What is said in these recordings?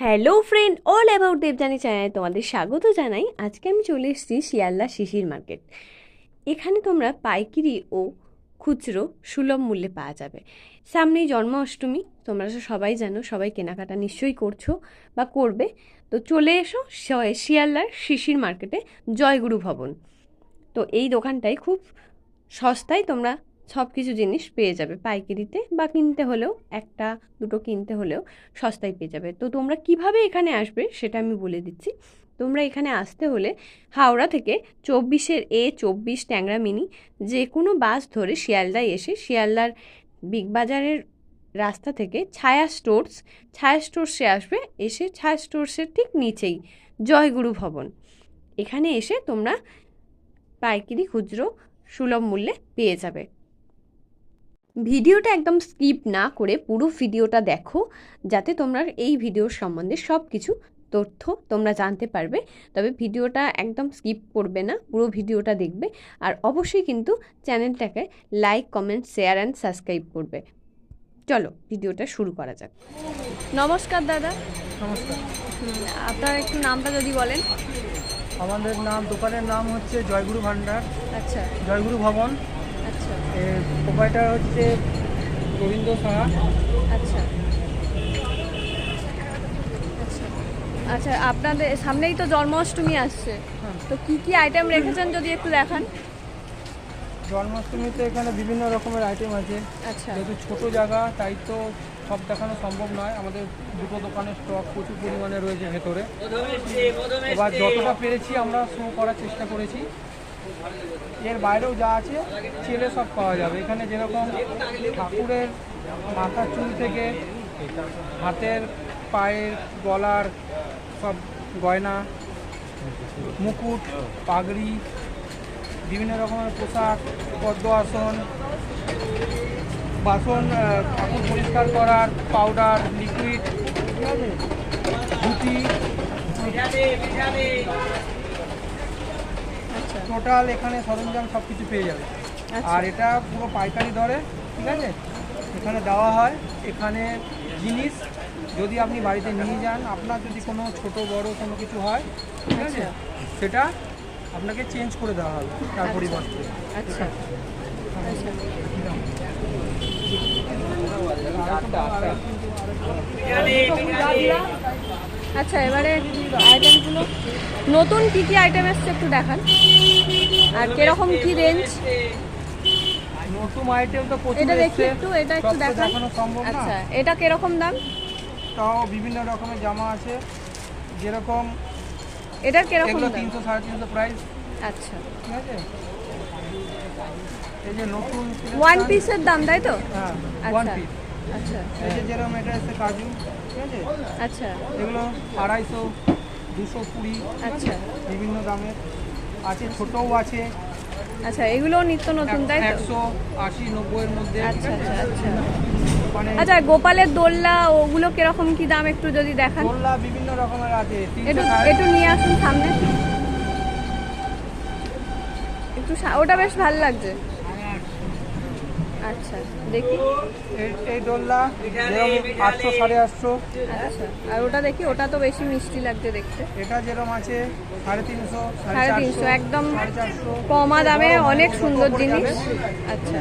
Hello friend, all about Debjani চ্যানেলে তোমাদের স্বাগত জানাই। আজকে আমি চলে এসেছি শিয়ালদা শিশির মার্কেট। এখানে তোমরা পাইকারি ও খুচরো সুলভ মূল্যে পাওয়া যাবে। সামনেই জন্মাষ্টমী, তোমরা তো সবাই জানো, সবাই কেনাকাটা নিশ্চয়ই করছো বা করবে। তো চলে এসো শিয়ালদার শিশির মার্কেটে, জয়গুরু ভবন। তো এই দোকানটায় খুব সস্তায় তোমরা সব কিছু জিনিস পেয়ে যাবে, পাইকারিতে বা কিনতে হলেও একটা দুটো কিনতে হলেও সস্তায় পেয়ে যাবে। তো তোমরা কিভাবে এখানে আসবে সেটা আমি বলে দিচ্ছি। তোমরা এখানে আসতে হলে হাওড়া থেকে 24A24 ট্যাংরা মিনি যে কোনো বাস ধরে শিয়ালদায় এসে শিয়ালদার বিগ বাজারের রাস্তা থেকে ছায়া স্টোর্সে আসবে। এসে ছায়া স্টোর্সের ঠিক নিচেই জয়গুরু ভবন, এখানে এসে তোমরা পাইকারি খুচরো সুলভ মূল্যে পেয়ে যাবে। ভিডিওটা একদম স্কিপ না করে পুরো ভিডিওটা দেখো, যাতে তোমরা এই ভিডিওর সম্বন্ধে সব কিছু তথ্য তোমরা জানতে পারবে। তবে ভিডিওটা একদম স্কিপ করবে না, পুরো ভিডিওটা দেখবে। আর অবশ্যই কিন্তু চ্যানেলটাকে like, comment, share and subscribe করবে। চলো ভিডিওটা শুরু করা যাক। নমস্কার দাদা। নমস্কার। আপনার একটু নামটা যদি বলেন। আমাদের দোকানের নাম হচ্ছে জয়গুরু ভান্ডার, আচ্ছা জয়গুরু ভবন। আচ্ছা এর প্রোপাইটার হচ্ছে রবীন্দ্র সাহা। আচ্ছা আচ্ছা আচ্ছা, আপনাদের সামনেই তো জন্মাষ্টমী আসছে, তো কি কি আইটেম রেখেছেন যদি একটু দেখান। জন্মাষ্টমীতে এখানে বিভিন্ন রকমের আইটেম আছে। আচ্ছা যেহেতু ছোটো জায়গা, তাই তো সব দেখানো সম্ভব নয়। আমাদের দুটো দোকানের স্টক প্রচুর পরিমাণে রয়েছে ভেতরে। এবার যতটা পেরেছি আমরা শো করার চেষ্টা করেছি। এর বাইরেও যা আছে চেলে সব পাওয়া যাবে এখানে, যেরকম ঠাকুরের মাথার চুল থেকে হাতের, পায়ের, গলার সব গয়না, মুকুট, পাগড়ি, বিভিন্ন রকমের পোশাক, পদ্ম আসন, বাসন, ঠাকুর পরিষ্কার করার পাউডার, লিকুইড, ঠিক আছে, ধুতি, টোটাল এখানে সরঞ্জাম সব কিছু পেয়ে যাবে। আর এটা পুরো পাইকারি দরে, ঠিক আছে, এখানে দেওয়া হয়। এখানে জিনিস যদি আপনি বাড়িতে নিয়ে যান, আপনার যদি কোনো ছোট বড় কোনো কিছু হয়, ঠিক আছে, সেটা আপনাকে চেঞ্জ করে দেওয়া হবে তার পরিবর্তে। আচ্ছা আচ্ছা, এবারে আইটেমগুলো নতুন কি কি আইটেম এসছে একটু দেখান, আর কিরকম কি রেঞ্জ। নতুন আইটেম তো প্রচুর এটা দেখি এসছে, একটু, এটা একটু সব তো দেখান। দেখানো সম্ভব না। আচ্ছা, এটা কিরকম দাম? তাও বিভিন্ন রকমের জামা আছে, যেরকম এটার কিরকম এগুলো দাম? 300 350 প্রাইস, আচ্ছা, ঠিক আছে। এই যে নতুন ওয়ান পিসের দাম তাই তো? হ্যাঁ, ওয়ান আচ্ছা পিস। আচ্ছা এই যে যেরকম এটা আছে কাজু, ঠিক আছে, আচ্ছা এগুলো 250, 220, আচ্ছা বিভিন্ন দামের আছে, ছোটও আছে। আচ্ছা, এগুলো নিত্য নতুন তাই তো? 180, 90 এর মধ্যে, ঠিক আচ্ছা আছে। আচ্ছা আচ্ছা মানে আচ্ছা, গোপালের দোলনা ওগুলো কিরকম কি দাম একটু যদি দেখান। দোলনা বিভিন্ন রকমের আছে, একটু 360। একটু নিয়ে আসুন সামনে একটু, ওটা বেশ ভালো লাগছে। আচ্ছা দেখি। এই দোলনা যেরকম 800, 850। আচ্ছা, আর ওটা দেখি, ওটা তো বেশি মিষ্টি লাগছে দেখতে। এটা যেরকম আছে 350, 350, একদম 450, কমা দামে অনেক সুন্দর জিনিস। আচ্ছা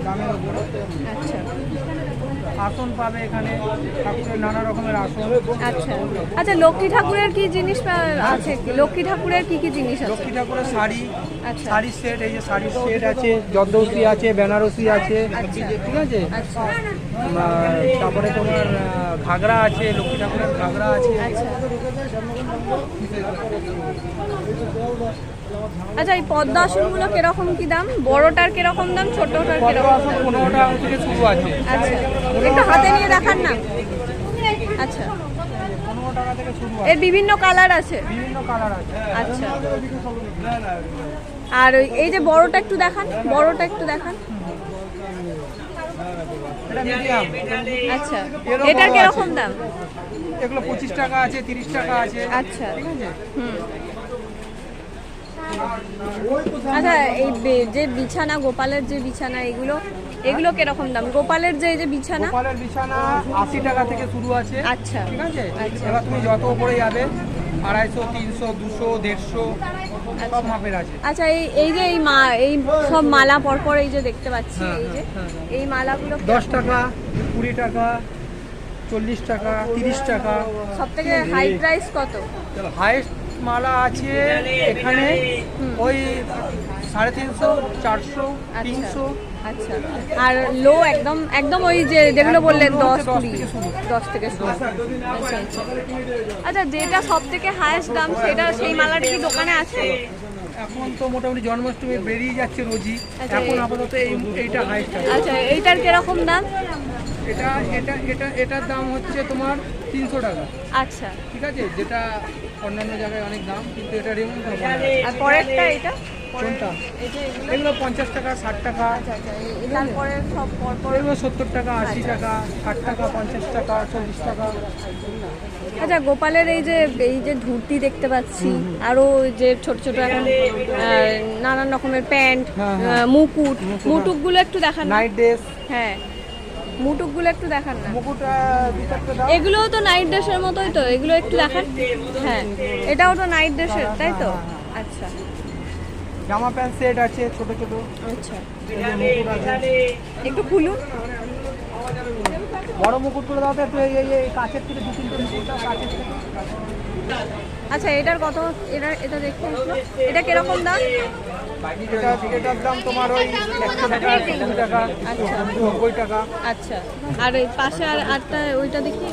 দামের উপরে। আচ্ছা আসন পাবে এখানে, ঠাকুরের নানা রকমের আসন। আচ্ছা আচ্ছা, লক্ষ্মী ঠাকুরের কি জিনিস আছে? লক্ষ্মী ঠাকুরের কি কি জিনিস আছে? লক্ষ্মী ঠাকুরের শাড়ি, আচ্ছা শাড়ির সেট, এই যে শাড়ির সেট আছে, জর্দৌসি আছে, বেনারসি আছে, ঠিক আছে। আচ্ছা তারপরে তোমার ঘাগরা আছে, লক্ষ্মী ঠাকুরের ঘাগরা আছে। আচ্ছা আচ্ছা, এই পদ্মা আসনগুলো কিরকম কি দাম? বড়টার কিরকম দাম, ছোটটার কিরকম দাম? 15 টাকা থেকে শুরু আছে। আচ্ছা, একটু হাতে নিয়ে দেখান না। আচ্ছা, 15 টাকা থেকে শুরু এর আছে, বিভিন্ন কালার আছে? বিভিন্ন কালার আছে। আচ্ছা, আর এই যে বড়টা একটু দেখান, বড়টা একটু দেখান। এটা মিডিয়াম। আচ্ছা, এরও এটার বড় কিরকম আছে। দাম? এগুলো 25 টাকা আছে, 30 টাকা আছে, আচ্ছা ঠিক আছে। আচ্ছা, এই যে বিছানা, গোপালের যে বিছানা, এগুলো এগুলো কিরকম দাম? গোপালের যে এই যে বিছানা? গোপালের বিছানা 80 টাকা থেকে শুরু আছে। আচ্ছা ঠিক আছে, আচ্ছা। এবার তুমি যত উপরে যাবে 250, 300, 200, 150 সব মাপের আছে। আচ্ছা, এই এই যে এই সব মালা পরপর এই যে দেখতে পাচ্ছি, হ্যাঁ, এই যে হ্যাঁ, হ্যাঁ। এই মালাগুলো 10 টাকা, 20 টাকা, 40 টাকা, 30 টাকা। সব থেকে হাই প্রাইস কত? হাইস্ট মালা আছে এখানে ওই 350, 400, 300। আচ্ছা, আর লো একদম একদম ওই যে যেগুলো বললেন একদম 10 হচ্ছে 10 20, থেকে শুরু। 10 থেকে শুরু। আচ্ছা আচ্ছা। আচ্ছা, যেটা সব থেকে হাইয়েস্ট দাম সেটা সেই মালাটা কি দোকানে আছে? এখন তো মোটামুটি জন্মাষ্টমী বেরিয়ে যাচ্ছে রোজই, আচ্ছা, এখন আপাতত এইটা হাইস্ট আছে। আচ্ছা, এইটার কিরকম দাম? এটার দাম হচ্ছে তোমার 300 টাকা। আচ্ছা, ঠিক আছে, যেটা অন্যান্য জায়গায় অনেক দাম, কিন্তু এটা রেমন কম। আর পরেরটা এটা? কোনটা? এই যে এগুলো? এগুলো 50 টাকা, 60 টাকা। আচ্ছা আচ্ছা, তারপরে সব পরপর। এগুলো 70 টাকা, 80 টাকা, 60 টাকা, 50 টাকা, 40 টাকা। আচ্ছা, গোপালের এই যে ধুতি দেখতে পাচ্ছি, আরো ওই যে ছোট ছোট এখন নানান রকমের প্যান্ট, হ্যাঁ, হ্যাঁ। মুটুকগুলো একটু দেখান না? নাইট ড্রেস, হ্যাঁ, মুটুকগুলো একটু দেখান না? মুকুটা দুটো দাও। এগুলোও তো নাইট ড্রেসের মতোই তো, এগুলো একটু দেখান। হ্যাঁ, এটাও তো নাইট ড্রেসের, তাই তো? আচ্ছা জামা প্যান্ট সেট আছে ছোট ছোট। আচ্ছা, এই যে মুকুট আছে। একটু খুলুন। বড় মুকুটগুলো দাও তো একটু, এই কাছের থেকে 2-3টে মুকুট দাও কাছের থেকে। আচ্ছা, এটার কত? এটা দেখতে আসলো, এটা কিরকম দাম? এটার দাম তোমার ওই 100 টাকা, 80 টাকা, 90 টাকা। আচ্ছা, আর এই পাশে আরটা ওইটা দেখি।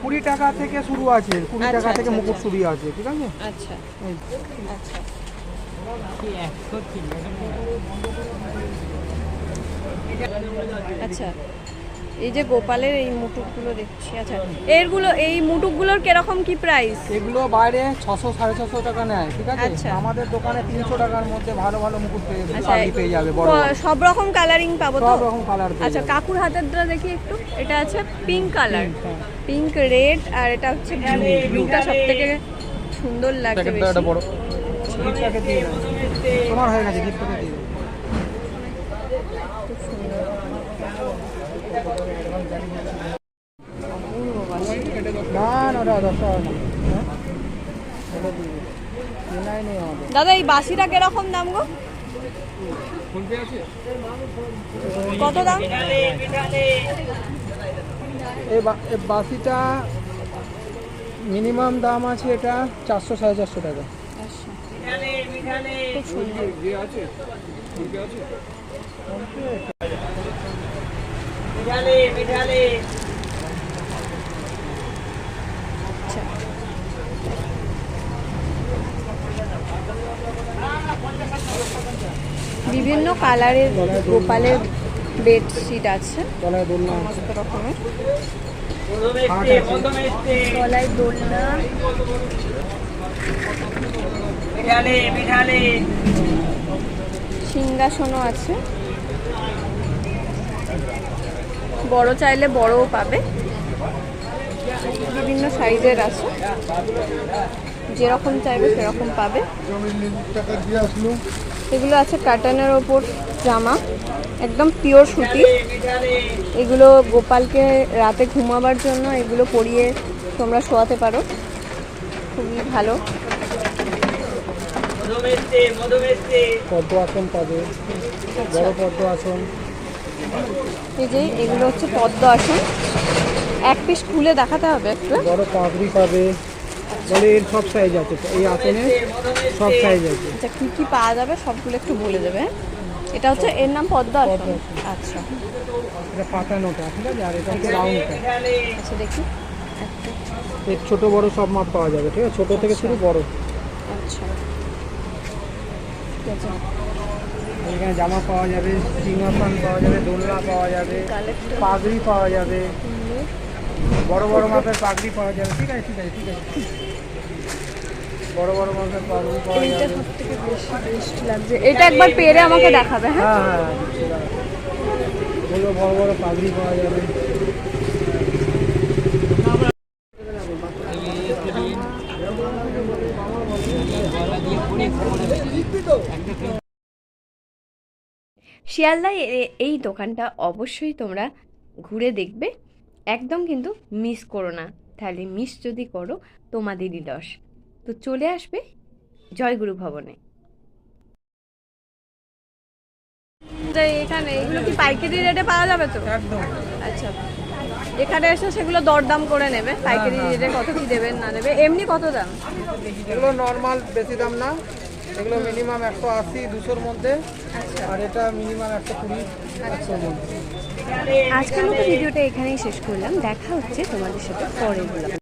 20 টাকা থেকে শুরু আছে, 20 আচ্ছা, টাকা থেকে আচ্ছা, মুকুট শুরু আছে। ঠিক আছে, আচ্ছা এই। আচ্ছা। আচ্ছা, এই যে গোপালের এই মুটুকগুলো দেখছি। আচ্ছা, এই মুটুকগুলোর কিরকম কি প্রাইস? এগুলো বাইরে 600, 650 টাকা নেয়। ঠিক আছে, আচ্ছা। আমাদের দোকানে 300 টাকার মধ্যে ভালো ভালো মুকুট আচ্ছা, পেয়ে যাবে। বড় বড় সব রকম কালারিং পাবো তো? সব রকম কালার পেয়ে আচ্ছা, যাবে। কাকুর হাতেরটা দেখি একটু। এটা আছে পিঙ্ক কালার, হ্যাঁ। পিঙ্ক রেড, আর এটা হচ্ছে ব্লু। ব্লুটা সব থেকে সুন্দর লাগছে প্যাকেটটা বেশি। একটা বড় গিফট প্যাকেট দিয়ে দাও। তোমার হয়ে গেছে, গিফট প্যাকেট দিয়ে দাও। খুব সুন্দর। অপূর্ব বাসি। না না, ওটা 10 টাকা না। হ্যাঁ? ওটা দিয়ে দাও। কেনাই নেই আমাদের। দাদা, এই বাসিটা কিরকম দাম গো? কত দাম? এই বাসিটা মিনিমাম দাম আছে এটা 400, 450 টাকা। খুব সুন্দর। আচ্ছা, বিভিন্ন কালারের গোপালের বেডশিট আছে, গলায় দোলনা আছে। সমস্ত রকমের। খাট আছে। গলায় দোলনা, সিংহাসনও আছে। বড় চাইলে বড়ও পাবে, বিভিন্ন সাইজের আছে, যেরকম চাইবে সেরকম পাবে। এগুলো আছে কাটানের ওপর জামা, একদম পিওর সুতি। এগুলো গোপালকে রাতে ঘুমাবার জন্য এগুলো পরিয়ে তোমরা শোয়াতে পারো, খুবই ভালো। পদ্ম আসন পাবে, বড় পদ্ম আসন। এই যে এগুলো হচ্ছে পদ্ম আসন, এক পিস খুলে দেখাতে হবে একটু। বড় পাগড়ি পাবে, বলে এর সব সাইজ আছে, এই আসনে সব সাইজ আছে। আচ্ছা, কি কি পাওয়া যাবে সবগুলো একটু বলে দেবে। এটা হচ্ছে, এর নাম পদ্ম আসন। আচ্ছা এটা পাতানোটা, ঠিক আছে, আর এটা হচ্ছে রাউন্ডটা। আচ্ছা, দেখি একটা। এর ছোট বড় সব মাপ পাওয়া যাবে। ঠিক আছে, ছোট থেকে শুরু বড়। আচ্ছা, ঠিক আছে। এখানে জামা পাওয়া যাবে, সিংহাসন পাওয়া যাবে, দোলনা পাওয়া যাবে, কালেক্টর পাগড়ি পাওয়া যাবে, বড় বড় মাপের পাগড়ি পাওয়া যাবে। ঠিক আছে, ঠিক আছে, ঠিক আছে, বড় বড় মাপের পাগড়ি পাওয়া এইটা যাবে। সব থেকে বেশি বেস্ট লাগছে, এটা একবার পেরে আমাকে দেখাবে। হ্যাঁ, হ্যাঁ হ্যাঁ, এগুলো বড় বড় পাগড়ি পাওয়া যাবে। শিয়ালদায় এই দোকানটা অবশ্যই তোমরা ঘুরে দেখবে, একদম কিন্তু মিস করো না, তাহলে মিস যদি করো তোমাদেরই লস। তো চলে আসবে জয়গুরু ভবনে। যে এখানে এগুলো কি পাইকারি রেটে পাওয়া যাবে তো? একদম। আচ্ছা, এখানে এসে সেগুলো দরদাম করে নেবে, পাইকারি রেটে কত কি দেবেন না দেবে। এমনি কত দাম? এগুলো নর্মাল, বেশি দাম না। এগুলো মিনিমাম 180 200-র মধ্যে, আর এটা মিনিমাম 120 100-র মধ্যে। আজকের মতো ভিডিওটা এখানেই শেষ করলাম, দেখা হচ্ছে তোমাদের সাথে পরের ব্লগে।